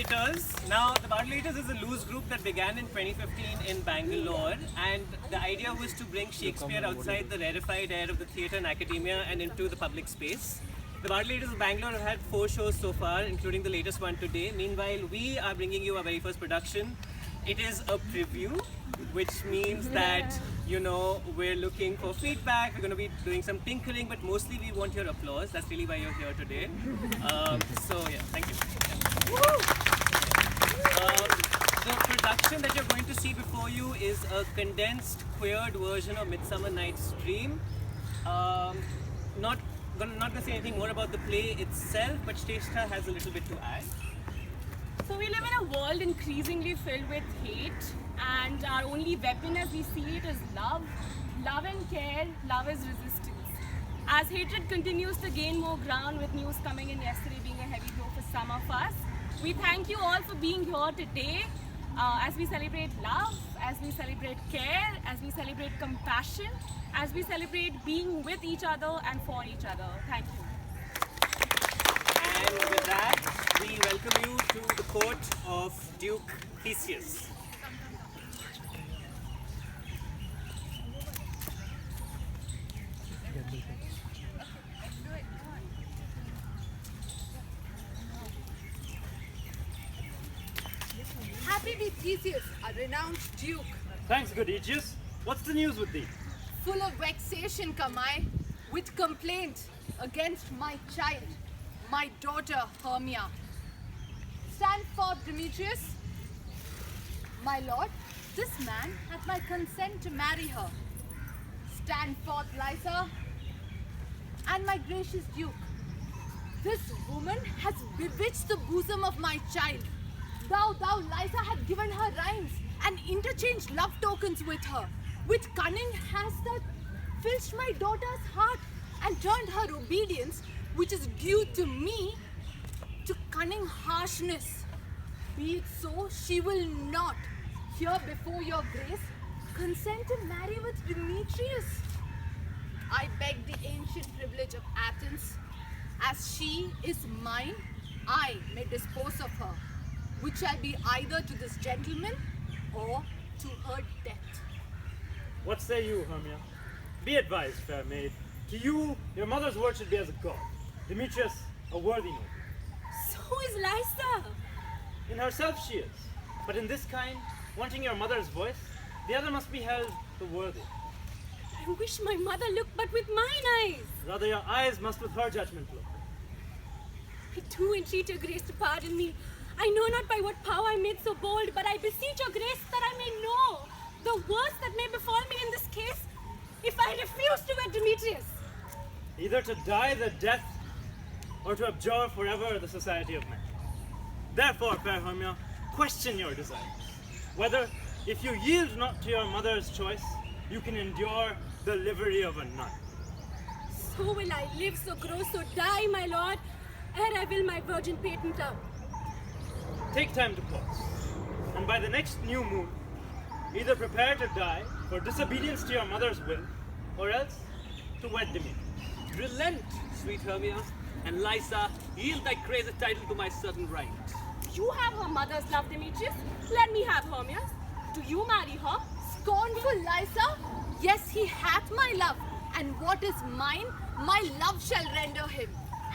Bardolators. Now, the Bardolators is a loose group that began in 2015 in Bangalore, and the idea was to bring Shakespeare outside the rarefied air of the theatre and academia and into the public space. The Bardolators of Bangalore have had 4 shows so far, including the latest one today. Meanwhile, we are bringing you our very first production. It is a preview, which means that, you know, we're looking for feedback. We're going to be doing some tinkering, but mostly we want your applause. That's really why you're here today. So, yeah, thank you. The production that you're going to see before you is a condensed, queered version of Midsummer Night's Dream. Not going to say anything more about the play itself, but Shreshtha has a little bit to add. So we live in a world increasingly filled with hate, and our only weapon as we see it is love. Love and care, love is resistance. As hatred continues to gain more ground, with news coming in yesterday being a heavy blow for some of us, we thank you all for being here today as we celebrate love, as we celebrate care, as we celebrate compassion, as we celebrate being with each other and for each other. Thank you. And with that, we welcome you to the court of Duke Theseus. Happy be Theseus, a renowned duke. Thanks, good Egeus. What's the news with thee? Full of vexation come I, with complaint against my child, my daughter Hermia. Stand forth, Demetrius. My lord, this man hath my consent to marry her. Stand forth, Lysa. And my gracious duke, this woman has bewitched the bosom of my child. Thou, Lysa, hath given her rhymes and interchanged love tokens with her. With cunning hast thou filched my daughter's heart and turned her obedience, which is due to me, to cunning harshness. Be it so, she will not, here before your grace, consent to marry with Demetrius. I beg the ancient privilege of Athens, as she is mine, I may dispose of her, which shall be either to this gentleman or to her death. What say you, Hermia? Be advised, fair maid. To you, your mother's word should be as a god. Demetrius, a worthy noble. So is Lysa. In herself she is, but in this kind, wanting your mother's voice, the other must be held the worthy. I wish my mother looked but with mine eyes. Rather, your eyes must with her judgment look. I do entreat your grace to pardon me. I know not by what power I made so bold, but I beseech your grace that I may know the worst that may befall me in this case if I refuse to wed Demetrius. Either to die the death or to abjure forever the society of men. Therefore, fair Hermia, question your desires. Whether, if you yield not to your mother's choice, you can endure the livery of a nun. So will I live, so grow, so die, my lord, ere I will my virgin patent out. Take time to pause, and by the next new moon, either prepare to die for disobedience to your mother's will, or else to wed Demetrius. Relent, sweet Hermia, and Lysa, yield thy crazy title to my certain right. You have her mother's love, Demetrius. Let me have Hermia's. Do you marry her? Scornful Lysa, yes, he hath my love, and what is mine, my love shall render him.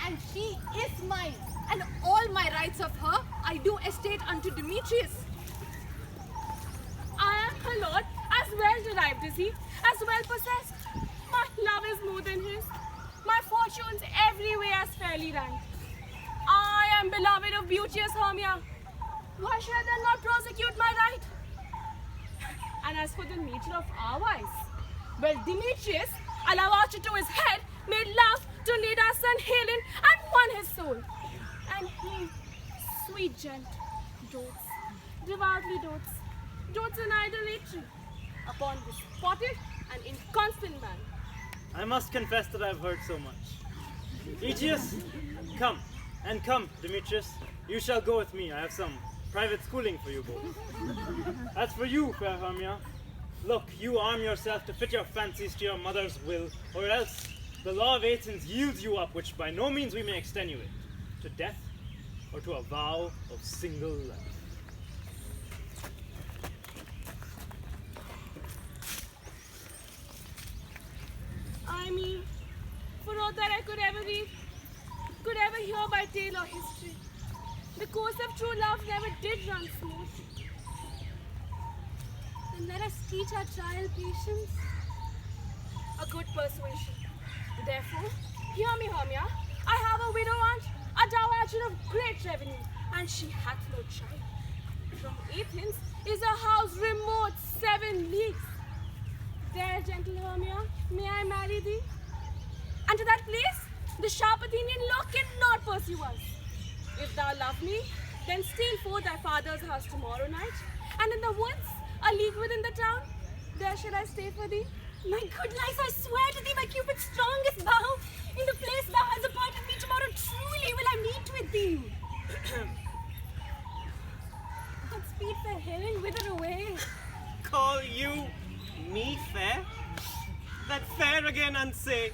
And she is mine, and all my rights of her I do estate unto Demetrius. I am her lord, as well derived is he, as well possessed. My love is more than his, my fortunes every way as fairly ranked. I am beloved of beauteous Hermia. Why should I then not prosecute my right? And as for the nature of our wives, well, Demetrius, allow archer to his head, made love to Neda's son Haylen and won his soul. And he, sweet gent, dotes, devoutly dotes in idolatry upon this spotted and inconstant man. I must confess that I've heard so much. Egeus, come, and come, Demetrius. You shall go with me. I have some private schooling for you both. As for you, fair Hermia, look, you arm yourself to fit your fancies to your mother's will, or else the law of Athens yields you up, which by no means we may extenuate, to death or to a vow of single life. I mean, for all that I could ever read, could ever hear by tale or history, the course of true love never did run smooth. Then let us teach our child patience. A good persuasion. Therefore, hear me, Hermia. I have a widow aunt, a dowager of great revenue, and she hath no child. From Athens is a house remote 7 leagues. There, gentle Hermia, may I marry thee? And to that place, the sharp Athenian law cannot pursue us. If thou love me, then steal forth thy father's house tomorrow night, and in the woods, a league within the town, there shall I stay for thee. My good Lysa, I swear to thee by Cupid's strongest vow, in the place thou hast appointed me tomorrow, truly will I meet with thee. Godspeed, fair Haylen, whither away? Call you me fair? That fair again unsay.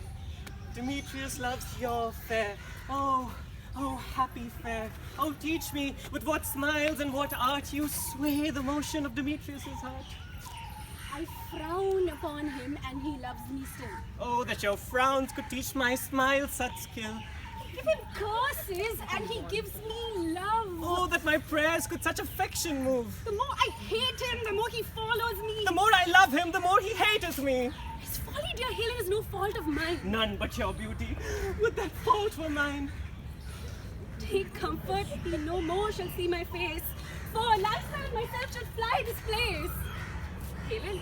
Demetrius loves your fair. Oh, oh, happy fair. Oh, teach me with what smiles and what art you sway the motion of Demetrius's heart. I frown upon him and he loves me still. Oh, that your frowns could teach my smile such skill. I give him curses and he gives me love. Oh, that my prayers could such affection move. The more I hate him, the more he follows me. The more I love him, the more he hateth me. His folly, dear Haylen, is no fault of mine. None but your beauty. Would that fault were mine. Take comfort, he no more shall see my face, for Lysa and myself shall fly this place. Haylen,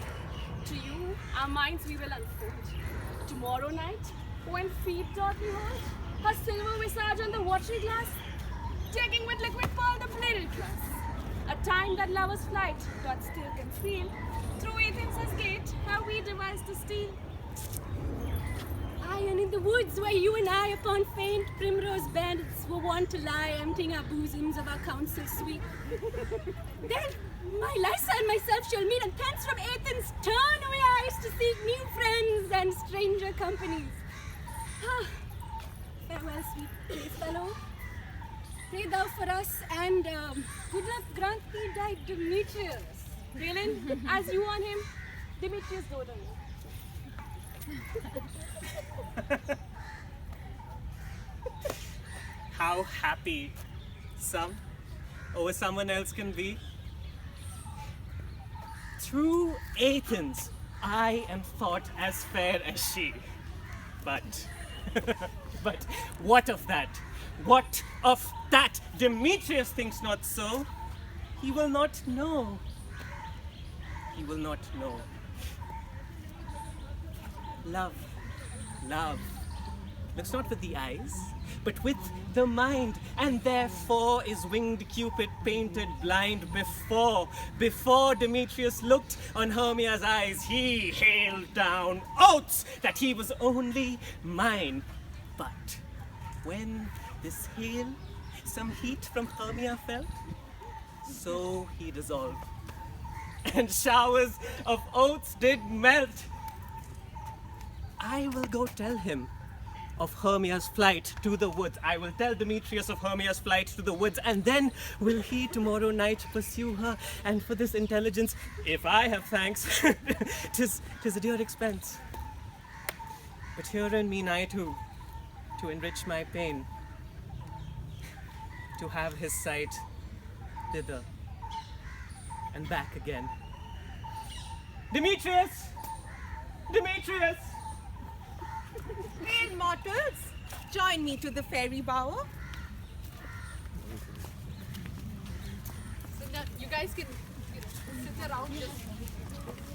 to you, our minds we will unfold. Tomorrow night, when feet doth behold, her silver visage on the watery glass, taking with liquid pearl the bladed glass. A time that lovers' flight doth still conceal, through Athens' gate have we devised to steal. Aye, and in the woods where you and I upon faint primrose beds were wont to lie, emptying our bosoms of our counsel sweet. Then my Lysa and myself shall meet, and thence from Athens turn away eyes to seek new friends and stranger companies. Ah, farewell, sweet playfellow. Pray thou for us, and good luck grant thee thy Demetrius. Haylen, as you on him, Demetrius dote on you. How happy some or someone else can be. Through Athens, I am thought as fair as she. But, but what of that? What of that? Demetrius thinks not so. He will not know. He will not know. Love, love, looks not with the eyes, but with the mind, and therefore is winged Cupid painted blind before Demetrius looked on Hermia's eyes, he hailed down oaths that he was only mine. But when this hail some heat from Hermia felt, so he dissolved, and showers of oaths did melt. I will go tell him of Hermia's flight to the woods. I will tell Demetrius of Hermia's flight to the woods, and then will he tomorrow night pursue her. And for this intelligence, if I have thanks, 'tis a dear expense. But herein mean I to enrich my pain, to have his sight thither and back again. Demetrius! Demetrius! Hail, mortals! Join me to the fairy bower. So now you guys can sit around just